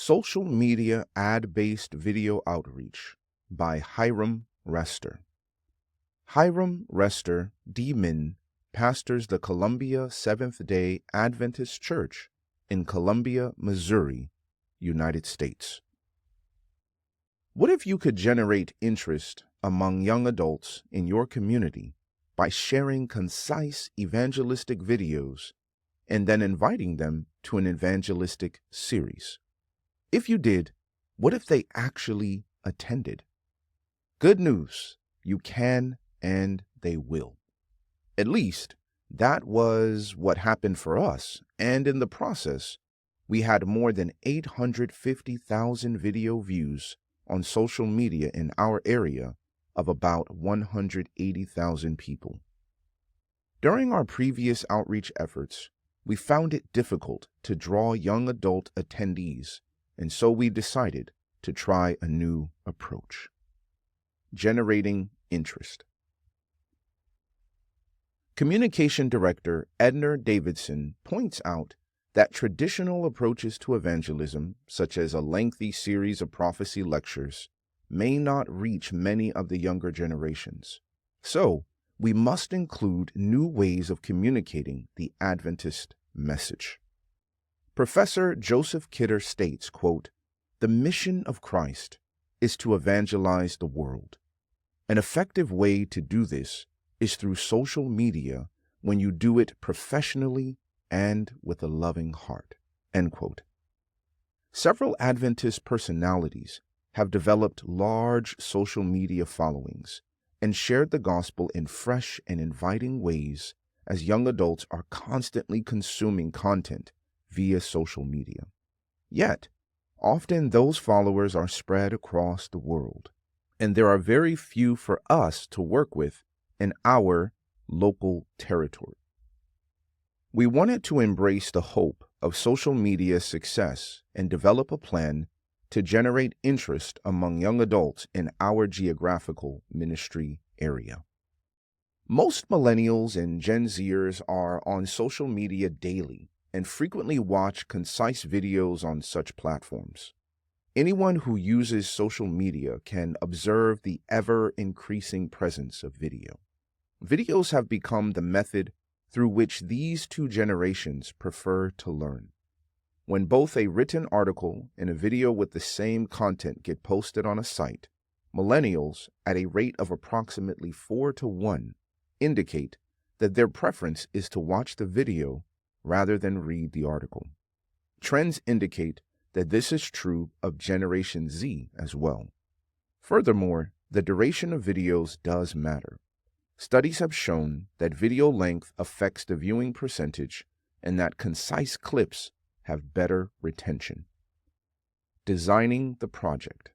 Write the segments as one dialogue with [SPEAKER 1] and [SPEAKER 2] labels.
[SPEAKER 1] Social Media Ad-Based Video Outreach by Hiram Rester. Hiram Rester, D-Min, pastors the Columbia Seventh-day Adventist Church in Columbia, Missouri, United States. What if you could generate interest among young adults in your community by sharing concise evangelistic videos and then inviting them to an evangelistic series? If you did, what if they actually attended? Good news, you can and they will. At least, that was what happened for us, and in the process, we had more than 850,000 video views on social media in our area of about 180,000 people. During our previous outreach efforts, we found it difficult to draw young adult attendees, and so we decided to try a new approach: generating interest. Communication Director Edner Davidson points out that traditional approaches to evangelism, such as a lengthy series of prophecy lectures, may not reach many of the younger generations. So, we must include new ways of communicating the Adventist message. Professor Joseph Kidder states, quote, "The mission of Christ is to evangelize the world. An effective way to do this is through social media when you do it professionally and with a loving heart." End quote. Several Adventist personalities have developed large social media followings and shared the gospel in fresh and inviting ways as young adults are constantly consuming content via social media. Yet, often those followers are spread across the world, and there are very few for us to work with in our local territory. We wanted to embrace the hope of social media success and develop a plan to generate interest among young adults in our geographical ministry area. Most millennials and Gen Zers are on social media daily and frequently watch concise videos on such platforms. Anyone who uses social media can observe the ever-increasing presence of video. Videos have become the method through which these two generations prefer to learn. When both a written article and a video with the same content get posted on a site, millennials, at a rate of approximately 4-to-1, indicate that their preference is to watch the video rather than read the article. Trends indicate that this is true of Generation Z as well. Furthermore, the duration of videos does matter. Studies have shown that video length affects the viewing percentage and that concise clips have better retention. Designing the project.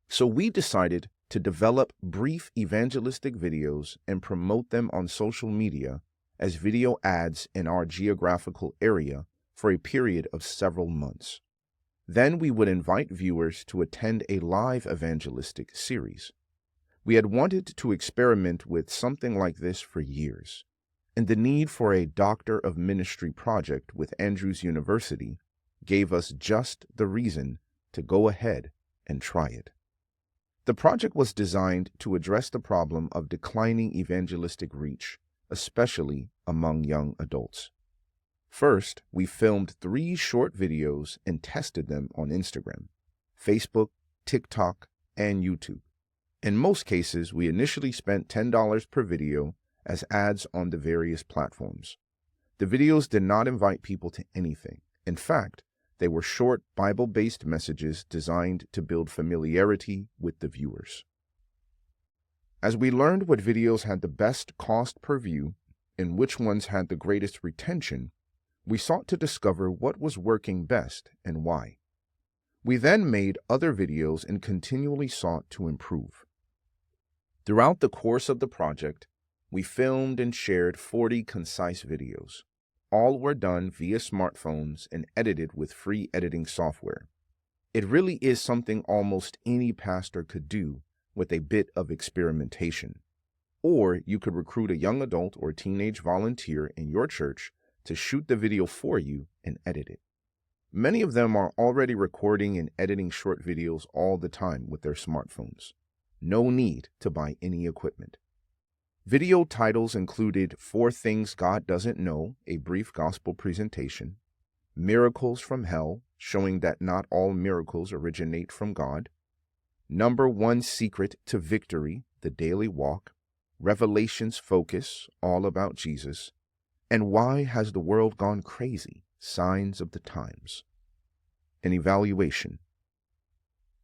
[SPEAKER 1] So we decided to develop brief evangelistic videos and promote them on social media as video ads in our geographical area for a period of several months. Then we would invite viewers to attend a live evangelistic series. We had wanted to experiment with something like this for years, and the need for a Doctor of Ministry project with Andrews University gave us just the reason to go ahead and try it. The project was designed to address the problem of declining evangelistic reach, especially among young adults. First, we filmed 3 short videos and tested them on Instagram, Facebook, TikTok, and YouTube. In most cases, we initially spent $10 per video as ads on the various platforms. The videos did not invite people to anything. In fact, they were short Bible-based messages designed to build familiarity with the viewers. As we learned what videos had the best cost per view and which ones had the greatest retention, we sought to discover what was working best and why. We then made other videos and continually sought to improve. Throughout the course of the project, we filmed and shared 40 concise videos. All were done via smartphones and edited with free editing software. It really is something almost any pastor could do with a bit of experimentation. Or you could recruit a young adult or teenage volunteer in your church to shoot the video for you and edit it. Many of them are already recording and editing short videos all the time with their smartphones. No need to buy any equipment. Video titles included 4 Things God Doesn't Know, a brief gospel presentation, Miracles from Hell, showing that not all miracles originate from God, Number 1 Secret to Victory, the Daily Walk, Revelations Focus, all about Jesus, and Why Has the World Gone Crazy? Signs of the Times. An evaluation.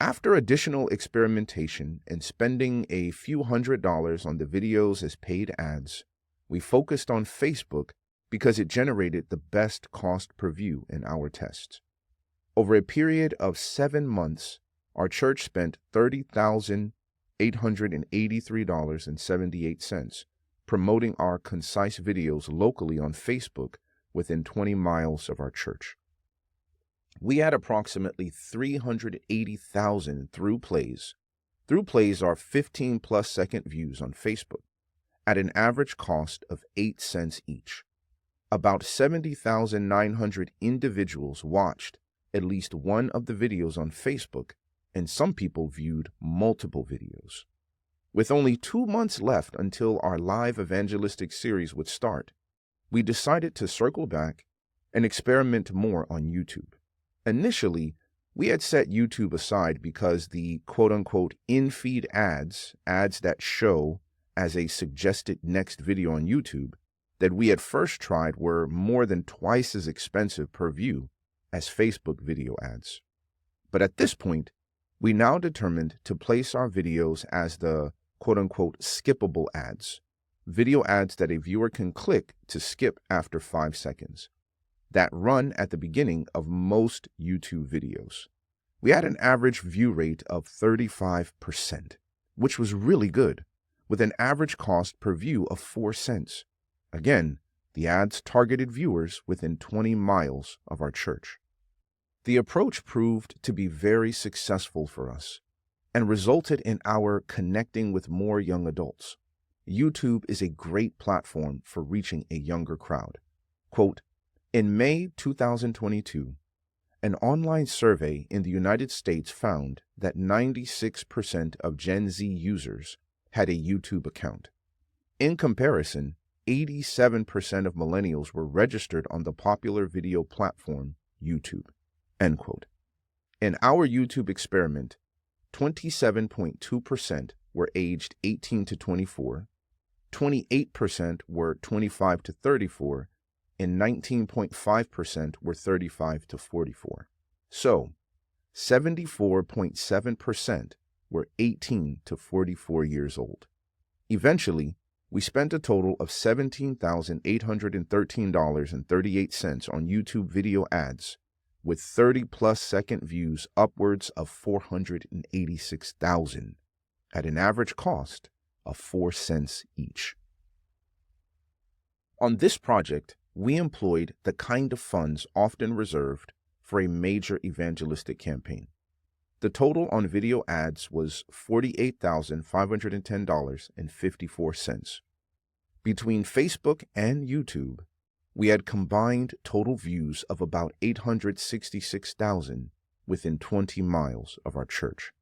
[SPEAKER 1] After additional experimentation and spending a few $100s on the videos as paid ads, we focused on Facebook because it generated the best cost per view in our tests. Over a period of 7 months, our church spent $30,883.78 promoting our concise videos locally on Facebook within 20 miles of our church. We had approximately 380,000 through plays. Through plays are 15+ second views on Facebook at an average cost of 8 cents each. About 70,900 individuals watched at least one of the videos on Facebook, and some people viewed multiple videos. With only 2 months left until our live evangelistic series would start, we decided to circle back and experiment more on YouTube. Initially, we had set YouTube aside because the quote-unquote in-feed ads that show as a suggested next video on YouTube that we had first tried were more than twice as expensive per view as Facebook video ads. But at this point, we now determined to place our videos as the quote-unquote skippable ads, video ads that a viewer can click to skip after 5 seconds, that run at the beginning of most YouTube videos. We had an average view rate of 35%, which was really good, with an average cost per view of 4 cents. Again, the ads targeted viewers within 20 miles of our church. The approach proved to be very successful for us and resulted in our connecting with more young adults. YouTube is a great platform for reaching a younger crowd. Quote, in May 2022, an online survey in the United States found that 96% of Gen Z users had a YouTube account. In comparison, 87% of millennials were registered on the popular video platform YouTube. End quote. In our YouTube experiment, 27.2% were aged 18 to 24, 28% were 25 to 34, and 19.5% were 35 to 44. So, 74.7% were 18 to 44 years old. Eventually, we spent a total of $17,813.38 on YouTube video ads, with 30+ second views upwards of 486,000 at an average cost of 4 cents each. On this project, we employed the kind of funds often reserved for a major evangelistic campaign. The total on video ads was $48,510.54. Between Facebook and YouTube, we had combined total views of about 866,000 within 20 miles of our church.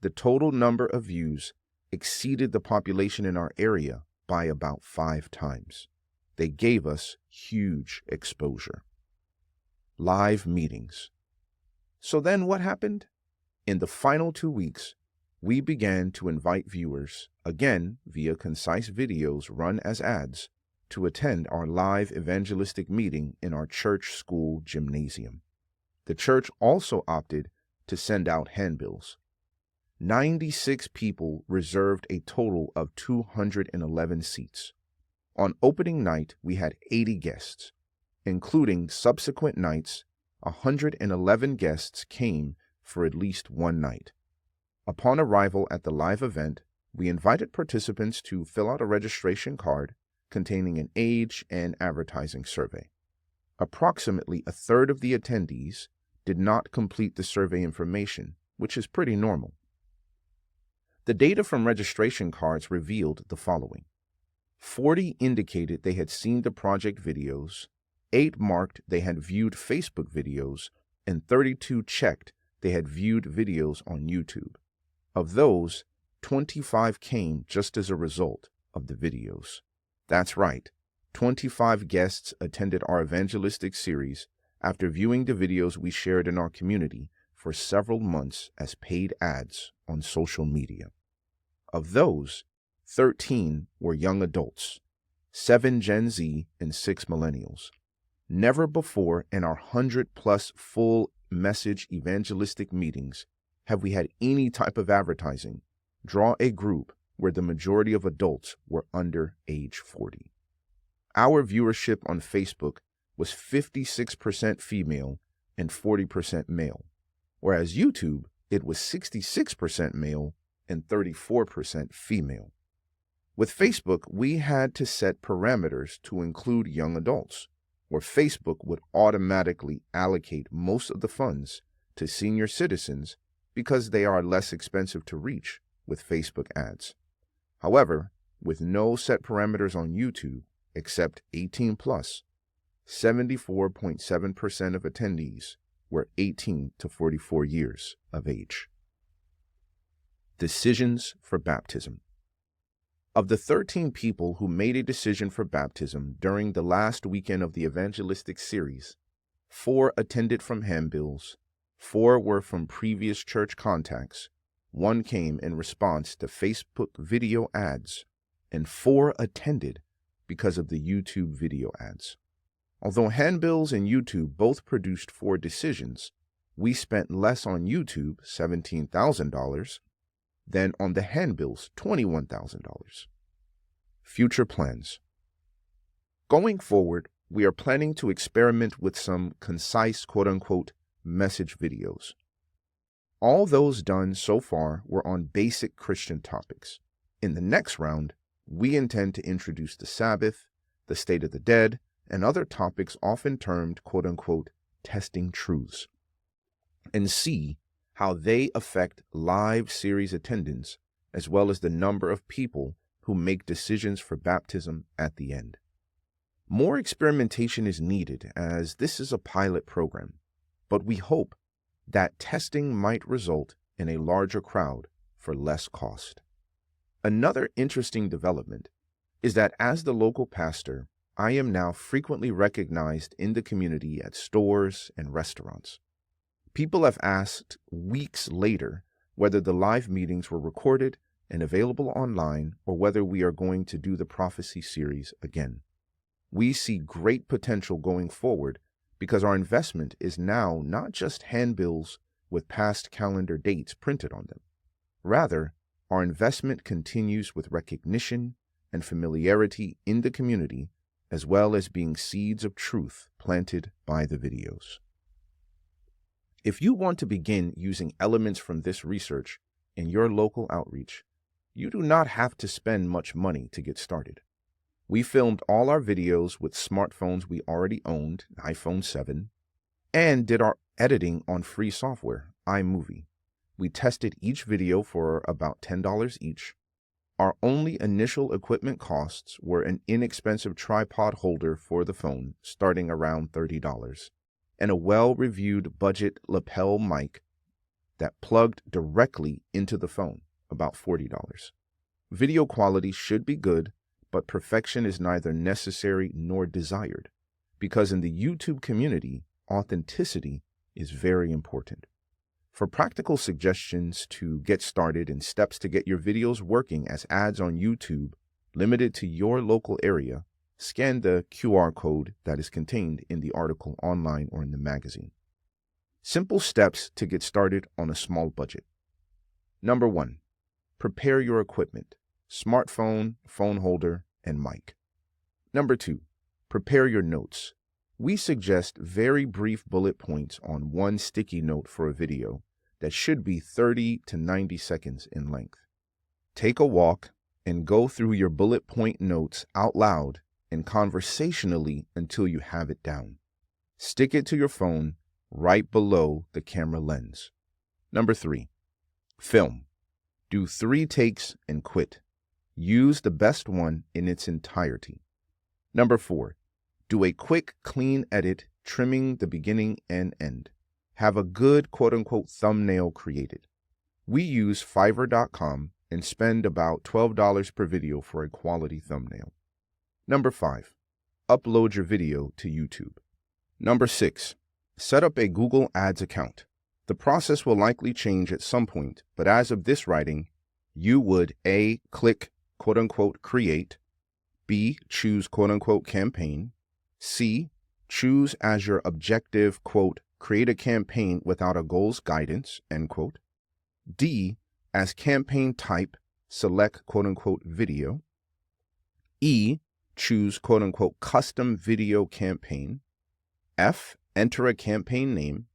[SPEAKER 1] The total number of views exceeded the population in our area by about 5 times. They gave us huge exposure. Live meetings. So then what happened? In the final 2 weeks, we began to invite viewers, again via concise videos run as ads, to attend our live evangelistic meeting in our church school gymnasium. The church also opted to send out handbills. 96 people reserved a total of 211 seats. On opening night, we had 80 guests, including subsequent nights. 111 guests came for at least one night. Upon arrival at the live event, we invited participants to fill out a registration card containing an age and advertising survey. Approximately a third of the attendees did not complete the survey information, which is pretty normal. The data from registration cards revealed the following. 40 indicated they had seen the project videos, 8 marked they had viewed Facebook videos and 32 checked they had viewed videos on YouTube. Of those, 25 came just as a result of the videos. That's right, 25 guests attended our evangelistic series after viewing the videos we shared in our community for several months as paid ads on social media. Of those, 13 were young adults, 7 Gen Z, and 6 millennials. Never before in our 100-plus full message evangelistic meetings have we had any type of advertising draw a group where the majority of adults were under age 40. Our viewership on Facebook was 56% female and 40% male, whereas YouTube, it was 66% male and 34% female. With Facebook, we had to set parameters to include young adults, where Facebook would automatically allocate most of the funds to senior citizens because they are less expensive to reach with Facebook ads. However, with no set parameters on YouTube except 18 plus, 74.7% of attendees were 18 to 44 years of age. Decisions for baptism. Of the 13 people who made a decision for baptism during the last weekend of the evangelistic series, 4 attended from handbills, 4 were from previous church contacts, 1 came in response to Facebook video ads, and 4 attended because of the YouTube video ads. Although handbills and YouTube both produced 4 decisions, we spent less on YouTube, $17,000, than on the handbills, $21,000. Future plans. Going forward, we are planning to experiment with some concise quote-unquote message videos. All those done so far were on basic Christian topics. In the next round, we intend to introduce the Sabbath, the state of the dead, and other topics often termed quote-unquote testing truths, and see how they affect live series attendance as well as the number of people who make decisions for baptism at the end. More experimentation is needed as this is a pilot program, but we hope that testing might result in a larger crowd for less cost. Another interesting development is that as the local pastor, I am now frequently recognized in the community at stores and restaurants. People have asked weeks later whether the live meetings were recorded and available online or whether we are going to do the prophecy series again. We see great potential going forward because our investment is now not just handbills with past calendar dates printed on them. Rather, our investment continues with recognition and familiarity in the community, as well as being seeds of truth planted by the videos. If you want to begin using elements from this research in your local outreach, you do not have to spend much money to get started. We filmed all our videos with smartphones we already owned, iPhone 7, and did our editing on free software, iMovie. We tested each video for about $10 each. Our only initial equipment costs were an inexpensive tripod holder for the phone, starting around $30, and a well-reviewed budget lapel mic that plugged directly into the phone, about $40. Video quality should be good, but perfection is neither necessary nor desired, because in the YouTube community, authenticity is very important. For practical suggestions to get started and steps to get your videos working as ads on YouTube limited to your local area, scan the QR code that is contained in the article online or in the magazine. Simple steps to get started on a small budget. Number 1, prepare your equipment, smartphone, phone holder, and mic. Number 2, prepare your notes. We suggest very brief bullet points on one sticky note for a video that should be 30 to 90 seconds in length. Take a walk and go through your bullet point notes out loud and conversationally until you have it down. Stick it to your phone right below the camera lens. Number 3, film. Do 3 takes and quit. Use the best one in its entirety. Number 4, do a quick, clean edit, trimming the beginning and end. have a good quote-unquote thumbnail created. We use Fiverr.com and spend about $12 per video for a quality thumbnail. Number 5, upload your video to YouTube. Number 6, set up a Google Ads account. The process will likely change at some point, but as of this writing, you would A, click quote-unquote create, B, choose quote-unquote campaign, C, choose as your objective, quote, create a campaign without a goals guidance, end quote. D, as campaign type, select quote-unquote video. E, choose quote-unquote custom video campaign. F, enter a campaign name.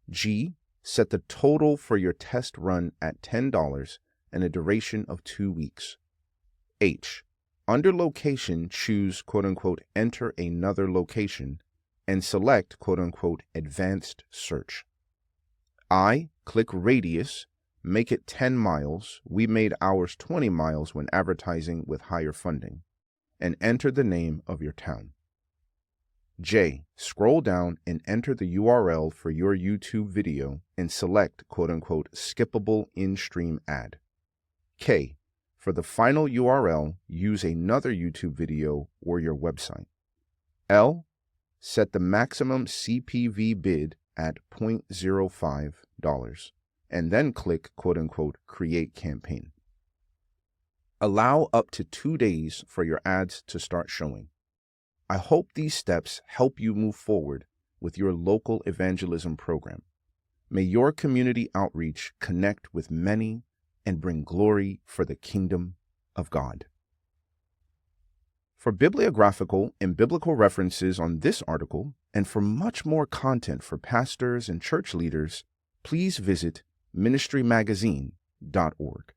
[SPEAKER 1] G, set the total for your test run at $10 and a duration of 2 weeks. H, under location, choose quote-unquote enter another location and select quote-unquote advanced search. I, click radius, make it 10 miles. We made ours 20 miles when advertising with higher funding, and enter the name of your town. J, scroll down and enter the URL for your YouTube video and select quote-unquote skippable in-stream ad. K, for the final URL, use another YouTube video or your website. L, set the maximum CPV bid at $0.05 and then click quote-unquote create campaign. Allow up to 2 days for your ads to start showing. I hope these steps help you move forward with your local evangelism program. May your community outreach connect with many and bring glory for the kingdom of God. For bibliographical and biblical references on this article, and for much more content for pastors and church leaders, please visit ministrymagazine.org.